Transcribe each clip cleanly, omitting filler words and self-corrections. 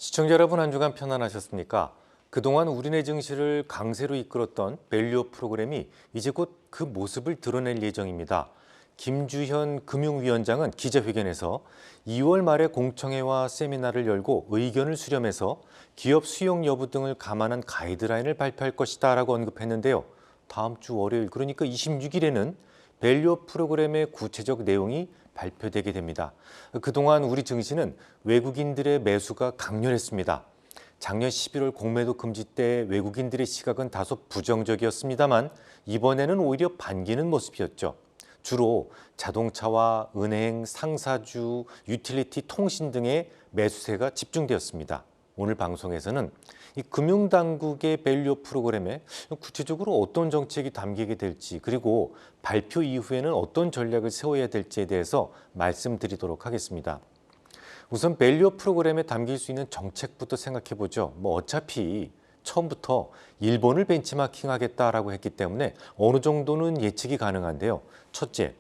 시청자 여러분 한 주간 편안하셨습니까? 그동안 우리네 증시를 강세로 이끌었던 밸류업 프로그램이 이제 곧 그 모습을 드러낼 예정입니다. 김주현 금융위원장은 기자회견에서 2월 말에 공청회와 세미나를 열고 의견을 수렴해서 기업 수용 여부 등을 감안한 가이드라인을 발표할 것이다라고 언급했는데요. 다음 주 월요일, 그러니까 26일에는 밸류업 프로그램의 구체적 내용이 발표되게 됩니다. 그동안 우리 증시는 외국인들의 매수가 강렬했습니다. 작년 11월 공매도 금지 때 외국인들의 시각은 다소 부정적이었습니다만 이번에는 오히려 반기는 모습이었죠. 주로 자동차와 은행, 상사주, 유틸리티, 통신 등의 매수세가 집중되었습니다. 오늘 방송에서는 이 금융당국의 밸류업 프로그램에 구체적으로 어떤 정책이 담기게 될지, 그리고 발표 이후에는 어떤 전략을 세워야 될지에 대해서 말씀드리도록 하겠습니다. 우선 밸류업 프로그램에 담길 수 있는 정책부터 생각해 보죠. 어차피 처음부터 일본을 벤치마킹하겠다라고 했기 때문에 어느 정도는 예측이 가능한데요. 첫째,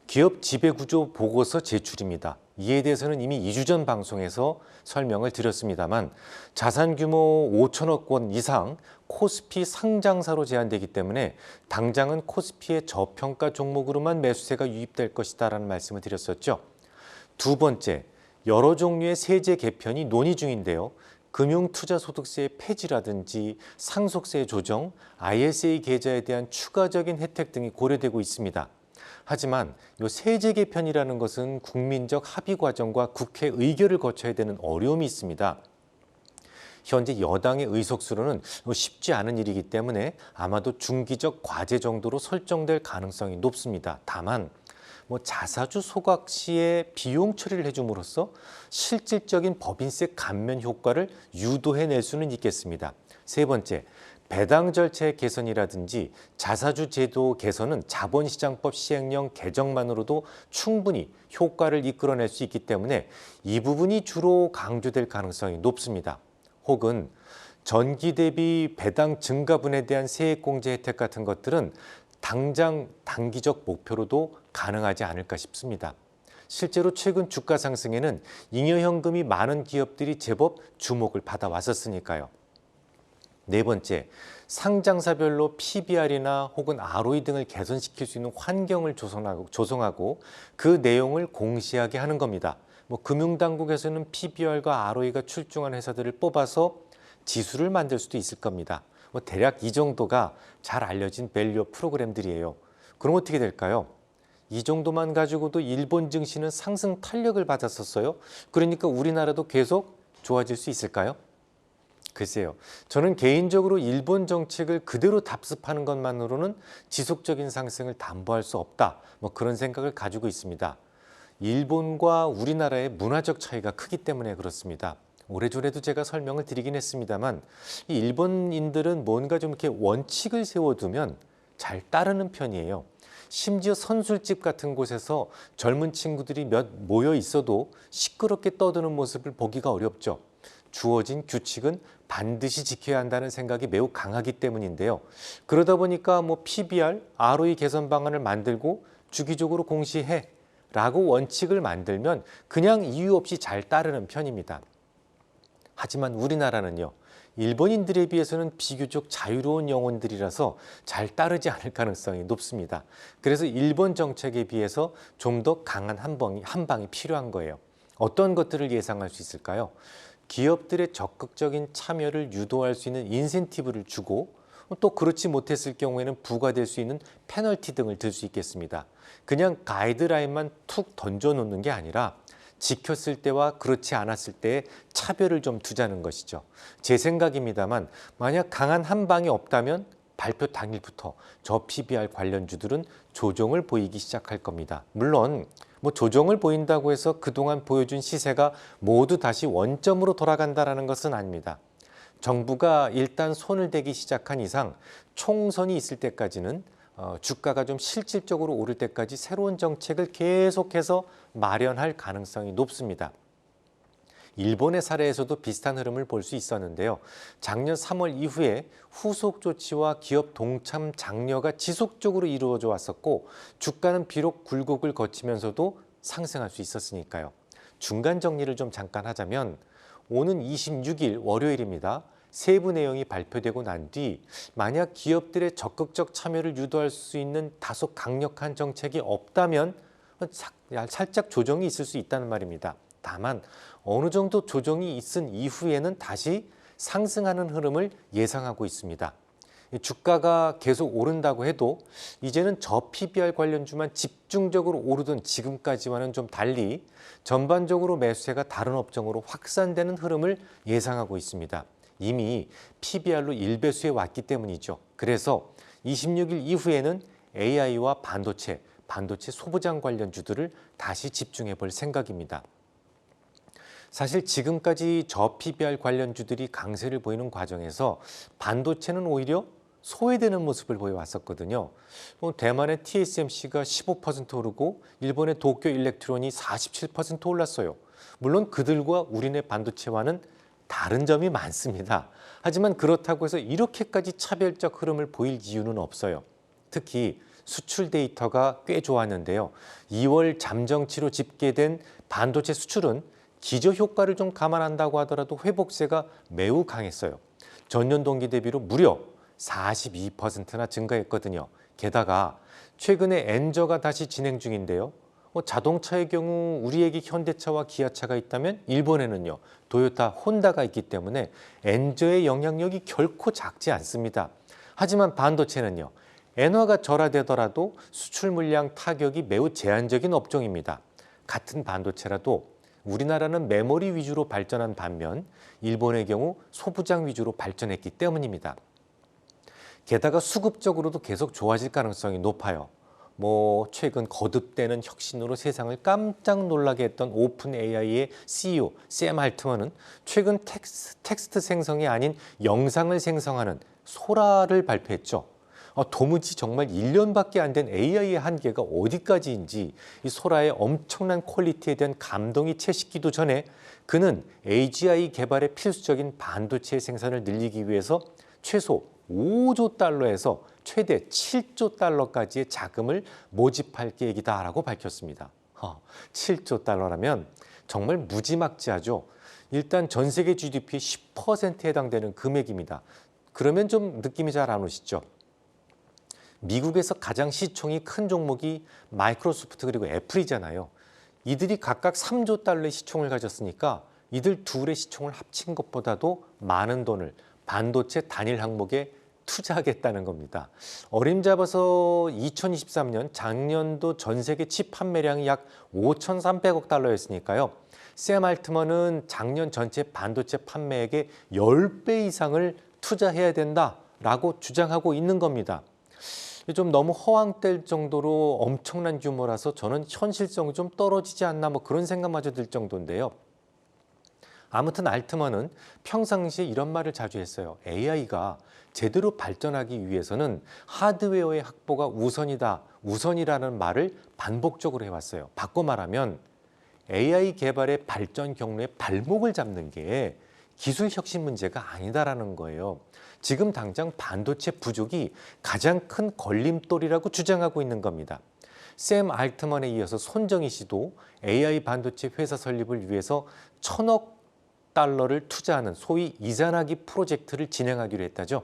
기업 지배구조 보고서 제출입니다. 이에 대해서는 이미 2주 전 방송에서 설명을 드렸습니다만 자산 규모 5천억 원 이상 코스피 상장사로 제한되기 때문에 당장은 코스피의 저평가 종목으로만 매수세가 유입될 것이다라는 말씀을 드렸었죠. 두 번째, 여러 종류의 세제 개편이 논의 중인데요. 금융투자소득세 폐지라든지 상속세 조정, ISA 계좌에 대한 추가적인 혜택 등이 고려되고 있습니다. 하지만 이 세제 개편이라는 것은 국민적 합의 과정과 국회 의결을 거쳐야 되는 어려움이 있습니다. 현재 여당의 의석수로는 쉽지 않은 일이기 때문에 아마도 중기적 과제 정도로 설정될 가능성이 높습니다. 다만 자사주 소각 시에 비용 처리를 해줌으로써 실질적인 법인세 감면 효과를 유도해낼 수는 있겠습니다. 세 번째, 배당 절차의 개선이라든지 자사주 제도 개선은 자본시장법 시행령 개정만으로도 충분히 효과를 이끌어낼 수 있기 때문에 이 부분이 주로 강조될 가능성이 높습니다. 혹은 전기 대비 배당 증가분에 대한 세액공제 혜택 같은 것들은 당장 단기적 목표로도 가능하지 않을까 싶습니다. 실제로 최근 주가 상승에는 잉여현금이 많은 기업들이 제법 주목을 받아왔었으니까요. 네 번째, 상장사별로 PBR이나 혹은 ROE 등을 개선시킬 수 있는 환경을 조성하고 그 내용을 공시하게 하는 겁니다. 금융당국에서는 PBR과 ROE가 출중한 회사들을 뽑아서 지수를 만들 수도 있을 겁니다. 대략 이 정도가 잘 알려진 밸류업 프로그램들이에요. 그럼 어떻게 될까요? 이 정도만 가지고도 일본 증시는 상승 탄력을 받았었어요. 그러니까 우리나라도 계속 좋아질 수 있을까요? 글쎄요. 저는 개인적으로 일본 정책을 그대로 답습하는 것만으로는 지속적인 상승을 담보할 수 없다. 그런 생각을 가지고 있습니다. 일본과 우리나라의 문화적 차이가 크기 때문에 그렇습니다. 오래전에도 제가 설명을 드리긴 했습니다만 이 일본인들은 뭔가 좀 이렇게 원칙을 세워두면 잘 따르는 편이에요. 심지어 선술집 같은 곳에서 젊은 친구들이 몇 모여 있어도 시끄럽게 떠드는 모습을 보기가 어렵죠. 주어진 규칙은 반드시 지켜야 한다는 생각이 매우 강하기 때문인데요. 그러다 보니까 PBR, ROE 개선 방안을 만들고 주기적으로 공시해 라고 원칙을 만들면 그냥 이유 없이 잘 따르는 편입니다. 하지만 우리나라는요, 일본인들에 비해서는 비교적 자유로운 영혼들이라서 잘 따르지 않을 가능성이 높습니다. 그래서 일본 정책에 비해서 좀 더 강한 한 방이 필요한 거예요. 어떤 것들을 예상할 수 있을까요? 기업들의 적극적인 참여를 유도할 수 있는 인센티브를 주고 또 그렇지 못했을 경우에는 부과될 수 있는 페널티 등을 들 수 있겠습니다. 그냥 가이드라인만 툭 던져놓는 게 아니라 지켰을 때와 그렇지 않았을 때의 차별을 좀 두자는 것이죠. 제 생각입니다만 만약 강한 한 방이 없다면 발표 당일부터 저 PBR 관련주들은 조정을 보이기 시작할 겁니다. 물론 조정을 보인다고 해서 그동안 보여준 시세가 모두 다시 원점으로 돌아간다는 것은 아닙니다. 정부가 일단 손을 대기 시작한 이상 총선이 있을 때까지는 주가가 좀 실질적으로 오를 때까지 새로운 정책을 계속해서 마련할 가능성이 높습니다. 일본의 사례에서도 비슷한 흐름을 볼 수 있었는데요. 작년 3월 이후에 후속 조치와 기업 동참 장려가 지속적으로 이루어져 왔었고 주가는 비록 굴곡을 거치면서도 상승할 수 있었으니까요. 중간 정리를 좀 잠깐 하자면 오는 26일 월요일입니다. 세부 내용이 발표되고 난 뒤 만약 기업들의 적극적 참여를 유도할 수 있는 다소 강력한 정책이 없다면 살짝 조정이 있을 수 있다는 말입니다. 다만 어느 정도 조정이 있은 이후에는 다시 상승하는 흐름을 예상하고 있습니다. 주가가 계속 오른다고 해도 이제는 저PBR 관련주만 집중적으로 오르던 지금까지와는 좀 달리 전반적으로 매수세가 다른 업종으로 확산되는 흐름을 예상하고 있습니다. 이미 PBR로 1배수에 왔기 때문이죠. 그래서 26일 이후에는 AI와 반도체 소부장 관련주들을 다시 집중해 볼 생각입니다. 사실 지금까지 저PBR 관련주들이 강세를 보이는 과정에서 반도체는 오히려 소외되는 모습을 보여왔었거든요. 대만의 TSMC가 15% 오르고 일본의 도쿄 일렉트론이 47% 올랐어요. 물론 그들과 우리네 반도체와는 다른 점이 많습니다. 하지만 그렇다고 해서 이렇게까지 차별적 흐름을 보일 이유는 없어요. 특히 수출 데이터가 꽤 좋았는데요. 2월 잠정치로 집계된 반도체 수출은 기저효과를 좀 감안한다고 하더라도 회복세가 매우 강했어요. 전년 동기 대비로 무려 42%나 증가했거든요. 게다가 최근에 엔저가 다시 진행 중인데요. 자동차의 경우 우리에게 현대차와 기아차가 있다면 일본에는요. 도요타, 혼다가 있기 때문에 엔저의 영향력이 결코 작지 않습니다. 하지만 반도체는요. 엔화가 절하되더라도 수출 물량 타격이 매우 제한적인 업종입니다. 같은 반도체라도 우리나라는 메모리 위주로 발전한 반면 일본의 경우 소부장 위주로 발전했기 때문입니다. 게다가 수급적으로도 계속 좋아질 가능성이 높아요. 최근 거듭되는 혁신으로 세상을 깜짝 놀라게 했던 오픈 AI의 CEO 샘 알트먼은 최근 텍스트 생성이 아닌 영상을 생성하는 소라를 발표했죠. 도무지 정말 1년밖에 안 된 AI의 한계가 어디까지인지 이 소라의 엄청난 퀄리티에 대한 감동이 채식기도 전에 그는 AGI 개발에 필수적인 반도체 생산을 늘리기 위해서 최소 5조 달러에서 최대 7조 달러까지의 자금을 모집할 계획이다라고 밝혔습니다. 7조 달러라면 정말 무지막지하죠. 일단 전 세계 GDP의 10%에 해당되는 금액입니다. 그러면 좀 느낌이 잘 안 오시죠? 미국에서 가장 시총이 큰 종목이 마이크로소프트 그리고 애플이잖아요. 이들이 각각 3조 달러의 시총을 가졌으니까 이들 둘의 시총을 합친 것보다도 많은 돈을 반도체 단일 항목에 투자하겠다는 겁니다. 어림잡아서 2023년 작년도 전 세계 칩 판매량이 약 5,300억 달러였으니까요. 샘 알트먼은 작년 전체 반도체 판매액의 10배 이상을 투자해야 된다라고 주장하고 있는 겁니다. 좀 너무 허황될 정도로 엄청난 규모라서 저는 현실성이 좀 떨어지지 않나 그런 생각마저 들 정도인데요. 아무튼 알트먼은 평상시에 이런 말을 자주 했어요. AI가 제대로 발전하기 위해서는 하드웨어의 확보가 우선이라는 말을 반복적으로 해왔어요. 바꿔 말하면 AI 개발의 발전 경로에 발목을 잡는 게 기술 혁신 문제가 아니다라는 거예요. 지금 당장 반도체 부족이 가장 큰 걸림돌이라고 주장하고 있는 겁니다. 샘 알트먼에 이어서 손정희 씨도 AI 반도체 회사 설립을 위해서 1,000억 달러를 투자하는 소위 이산화기 프로젝트를 진행하기로 했다죠.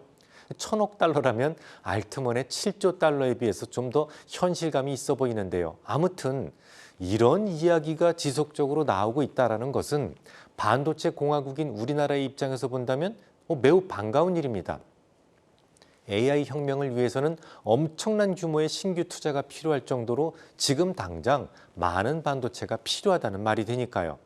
1,000억 달러라면 알트먼의 7조 달러에 비해서 좀 더 현실감이 있어 보이는데요. 아무튼 이런 이야기가 지속적으로 나오고 있다는 것은 반도체 공화국인 우리나라의 입장에서 본다면 매우 반가운 일입니다. AI 혁명을 위해서는 엄청난 규모의 신규 투자가 필요할 정도로 지금 당장 많은 반도체가 필요하다는 말이 되니까요.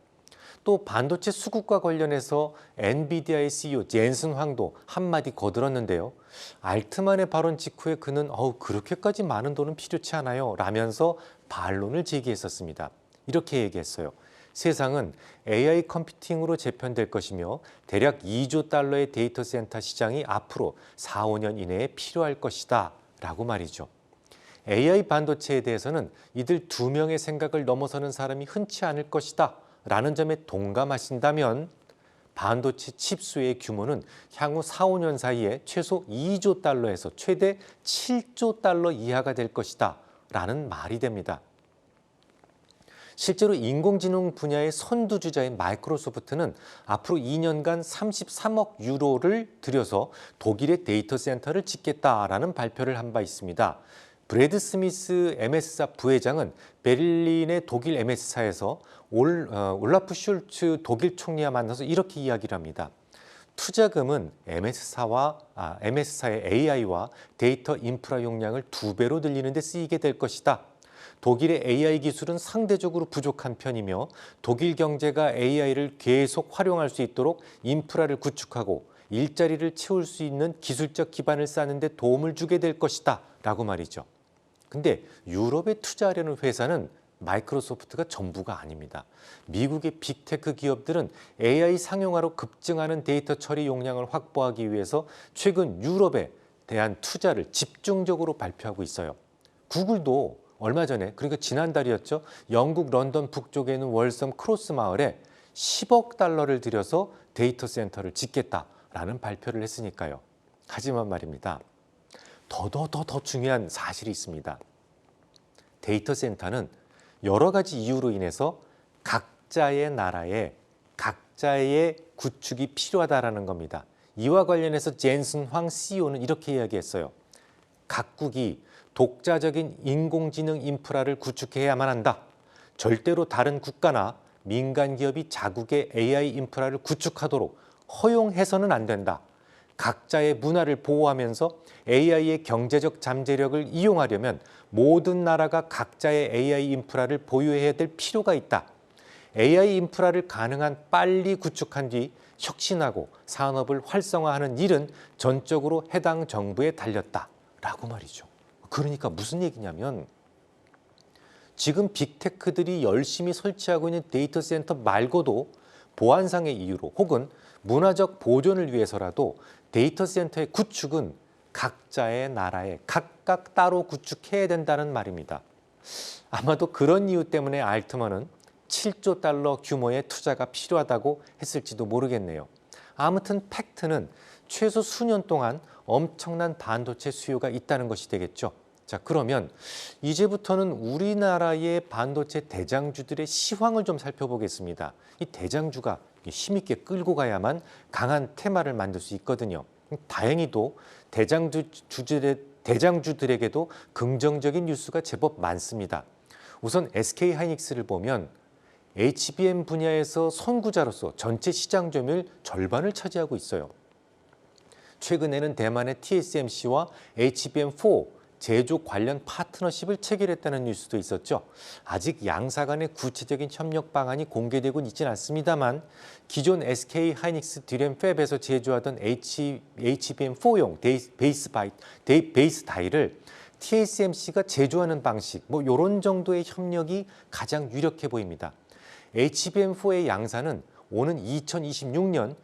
또 반도체 수급과 관련해서 엔비디아의 CEO 젠슨 황도 한마디 거들었는데요. 알트만의 발언 직후에 그는 그렇게까지 많은 돈은 필요치 않아요 라면서 반론을 제기했었습니다. 이렇게 얘기했어요. 세상은 AI 컴퓨팅으로 재편될 것이며 대략 2조 달러의 데이터 센터 시장이 앞으로 4, 5년 이내에 필요할 것이다 라고 말이죠. AI 반도체에 대해서는 이들 두 명의 생각을 넘어서는 사람이 흔치 않을 것이다 라는 점에 동감하신다면 반도체 칩수의 규모는 향후 4, 5년 사이에 최소 2조 달러에서 최대 7조 달러 이하가 될 것이다 라는 말이 됩니다. 실제로 인공지능 분야의 선두주자인 마이크로소프트는 앞으로 2년간 33억 유로를 들여서 독일의 데이터 센터를 짓겠다라는 발표를 한 바 있습니다. 브래드 스미스 MS사 부회장은 베를린의 독일 MS사에서 올라프 슐츠 독일 총리와 만나서 이렇게 이야기를 합니다. 투자금은 MS사의 AI와 데이터 인프라 용량을 2배로 늘리는 데 쓰이게 될 것이다. 독일의 AI 기술은 상대적으로 부족한 편이며 독일 경제가 AI를 계속 활용할 수 있도록 인프라를 구축하고 일자리를 채울 수 있는 기술적 기반을 쌓는 데 도움을 주게 될 것이다 라고 말이죠. 근데 유럽에 투자하려는 회사는 마이크로소프트가 전부가 아닙니다. 미국의 빅테크 기업들은 AI 상용화로 급증하는 데이터 처리 용량을 확보하기 위해서 최근 유럽에 대한 투자를 집중적으로 발표하고 있어요. 구글도 얼마 전에, 그러니까 지난달이었죠. 영국 런던 북쪽에 있는 월섬 크로스 마을에 10억 달러를 들여서 데이터 센터를 짓겠다라는 발표를 했으니까요. 하지만 말입니다. 더 중요한 사실이 있습니다. 데이터 센터는 여러 가지 이유로 인해서 각자의 나라에 각자의 구축이 필요하다라는 겁니다. 이와 관련해서 젠슨 황 CEO는 이렇게 이야기했어요. 각국이 독자적인 인공지능 인프라를 구축해야만 한다. 절대로 다른 국가나 민간 기업이 자국의 AI 인프라를 구축하도록 허용해서는 안 된다. 각자의 문화를 보호하면서 AI의 경제적 잠재력을 이용하려면 모든 나라가 각자의 AI 인프라를 보유해야 될 필요가 있다. AI 인프라를 가능한 빨리 구축한 뒤 혁신하고 산업을 활성화하는 일은 전적으로 해당 정부에 달렸다라고 말이죠. 그러니까 무슨 얘기냐면 지금 빅테크들이 열심히 설치하고 있는 데이터 센터 말고도 보안상의 이유로 혹은 문화적 보존을 위해서라도 데이터 센터의 구축은 각자의 나라에 각각 따로 구축해야 된다는 말입니다. 아마도 그런 이유 때문에 알트만은 7조 달러 규모의 투자가 필요하다고 했을지도 모르겠네요. 아무튼 팩트는 최소 수년 동안 엄청난 반도체 수요가 있다는 것이 되겠죠. 자, 그러면 이제부터는 우리나라의 반도체 대장주들의 시황을 좀 살펴보겠습니다. 이 대장주가 힘있게 끌고 가야만 강한 테마를 만들 수 있거든요. 다행히도 대장주들에게도 긍정적인 뉴스가 제법 많습니다. 우선 SK하이닉스를 보면 HBM 분야에서 선구자로서 전체 시장 점유율 절반을 차지하고 있어요. 최근에는 대만의 TSMC와 HBM4 제조 관련 파트너십을 체결했다는 뉴스도 있었죠. 아직 양사 간의 구체적인 협력 방안이 공개되고는 있지는 않습니다만 기존 SK하이닉스 디램 팹에서 제조하던 HBM4용 베이스 다이를 TSMC가 제조하는 방식, 이런 정도의 협력이 가장 유력해 보입니다. HBM4의 양산은 오는 2026년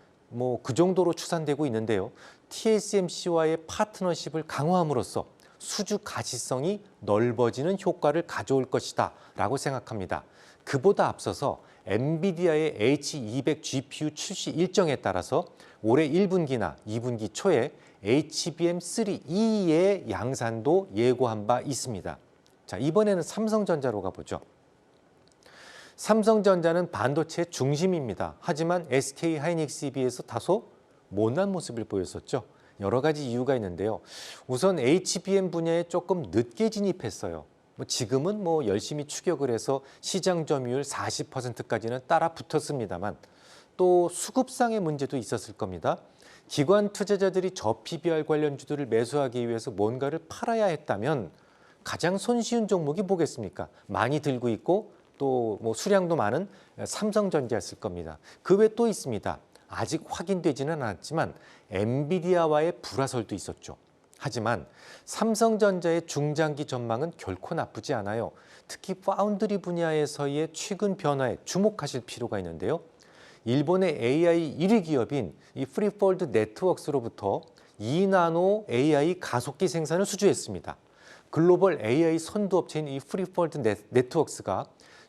그 정도로 추산되고 있는데요. TSMC와의 파트너십을 강화함으로써 수주 가시성이 넓어지는 효과를 가져올 것이다 라고 생각합니다. 그보다 앞서서 엔비디아의 H200 GPU 출시 일정에 따라서 올해 1분기나 2분기 초에 HBM3E의 양산도 예고한 바 있습니다. 자, 이번에는 삼성전자로 가보죠. 삼성전자는 반도체 중심입니다. 하지만 SK하이닉스에 비해서 다소 못난 모습을 보였었죠. 여러 가지 이유가 있는데요. 우선 HBM 분야에 조금 늦게 진입했어요. 지금은 열심히 추격을 해서 시장 점유율 40%까지는 따라 붙었습니다만 또 수급상의 문제도 있었을 겁니다. 기관 투자자들이 저PBR 관련주들을 매수하기 위해서 뭔가를 팔아야 했다면 가장 손쉬운 종목이 뭐겠습니까? 많이 들고 있고 또 수량도 많은 삼성전자였을 겁니다. 그 외에 또 있습니다. 아직 확인되지는 않았지만 엔비디아와의 불화설도 있었죠. 하지만 삼성전자의 중장기 전망은 결코 나쁘지 않아요. 특히 파운드리 분야에서의 최근 변화에 주목하실 필요가 있는데요. 일본의 AI 1위 기업인 이 프리폴드 네트워크스로부터 2나노 AI 가속기 생산을 수주했습니다. 글로벌 AI 선두업체인 이 프리폴드 네트워크스가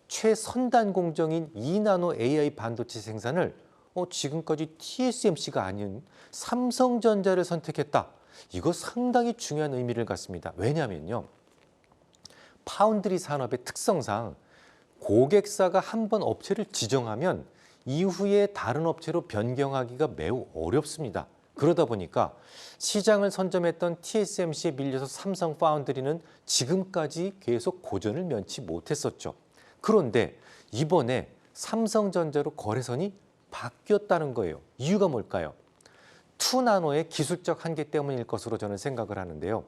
최선단 공정인 2나노 AI 반도체 생산을 지금까지 TSMC가 아닌 삼성전자를 선택했다. 이거 상당히 중요한 의미를 갖습니다. 왜냐하면요. 파운드리 산업의 특성상 고객사가 한 번 업체를 지정하면 이후에 다른 업체로 변경하기가 매우 어렵습니다. 그러다 보니까 시장을 선점했던 TSMC에 밀려서 삼성 파운드리는 지금까지 계속 고전을 면치 못했었죠. 그런데 이번에 삼성전자로 거래선이 바뀌었다는 거예요. 이유가 뭘까요? 2나노의 기술적 한계 때문일 것으로 저는 생각을 하는데요.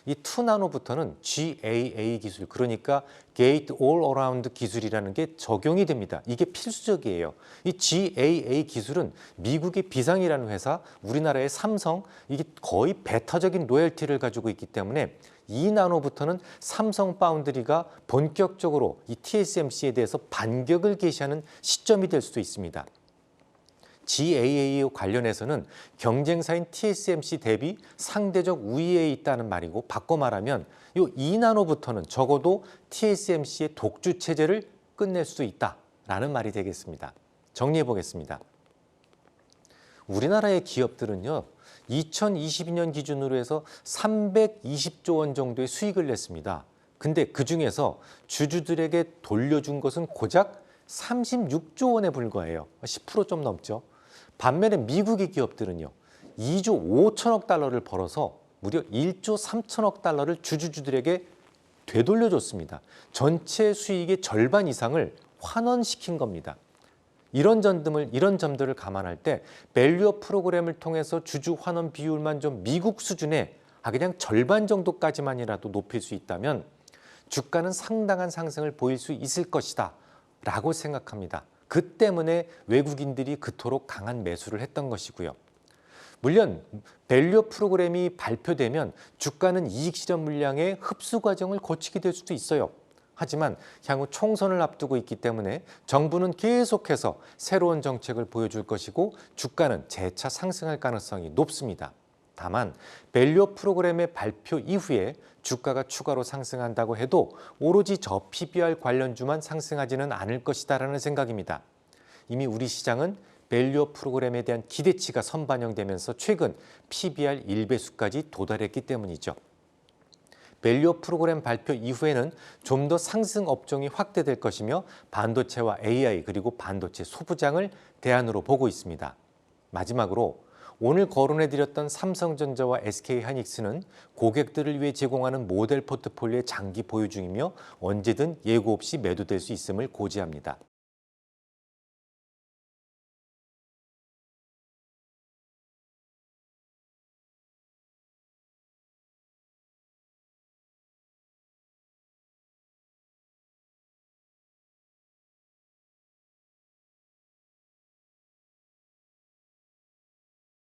이 2나노부터는 GAA 기술, 그러니까 Gate All Around 기술이라는 게 적용이 됩니다. 이게 필수적이에요. 이 GAA 기술은 미국의 비상이라는 회사, 우리나라의 삼성, 이게 거의 배타적인 로열티를 가지고 있기 때문에 2나노부터는 삼성 파운드리가 본격적으로 이 TSMC에 대해서 반격을 개시하는 시점이 될 수도 있습니다. GAA 관련해서는 경쟁사인 TSMC 대비 상대적 우위에 있다는 말이고, 바꿔 말하면 이 2나노부터는 적어도 TSMC의 독주 체제를 끝낼 수 있다라는 말이 되겠습니다. 정리해 보겠습니다. 우리나라의 기업들은요, 2022년 기준으로 해서 320조 원 정도의 수익을 냈습니다. 근데 그중에서 주주들에게 돌려준 것은 고작 36조 원에 불과해요. 10% 좀 넘죠. 반면에 미국의 기업들은요, 2조 5천억 달러를 벌어서 무려 1조 3천억 달러를 주주들에게 되돌려줬습니다. 전체 수익의 절반 이상을 환원시킨 겁니다. 이런 점들을 감안할 때 밸류업 프로그램을 통해서 주주 환원 비율만 좀 미국 수준의 그냥 절반 정도까지만이라도 높일 수 있다면 주가는 상당한 상승을 보일 수 있을 것이다 라고 생각합니다. 그 때문에 외국인들이 그토록 강한 매수를 했던 것이고요. 물론 밸류업 프로그램이 발표되면 주가는 이익 실현 물량의 흡수 과정을 거치게 될 수도 있어요. 하지만 향후 총선을 앞두고 있기 때문에 정부는 계속해서 새로운 정책을 보여줄 것이고 주가는 재차 상승할 가능성이 높습니다. 다만 밸류업 프로그램의 발표 이후에 주가가 추가로 상승한다고 해도 오로지 저 PBR 관련주만 상승하지는 않을 것이다라는 생각입니다. 이미 우리 시장은 밸류업 프로그램에 대한 기대치가 선반영되면서 최근 PBR 1배수까지 도달했기 때문이죠. 밸류업 프로그램 발표 이후에는 좀 더 상승 업종이 확대될 것이며 반도체와 AI 그리고 반도체 소부장을 대안으로 보고 있습니다. 마지막으로 오늘 거론해드렸던 삼성전자와 SK하이닉스는 고객들을 위해 제공하는 모델 포트폴리오의 장기 보유 중이며 언제든 예고 없이 매도될 수 있음을 고지합니다.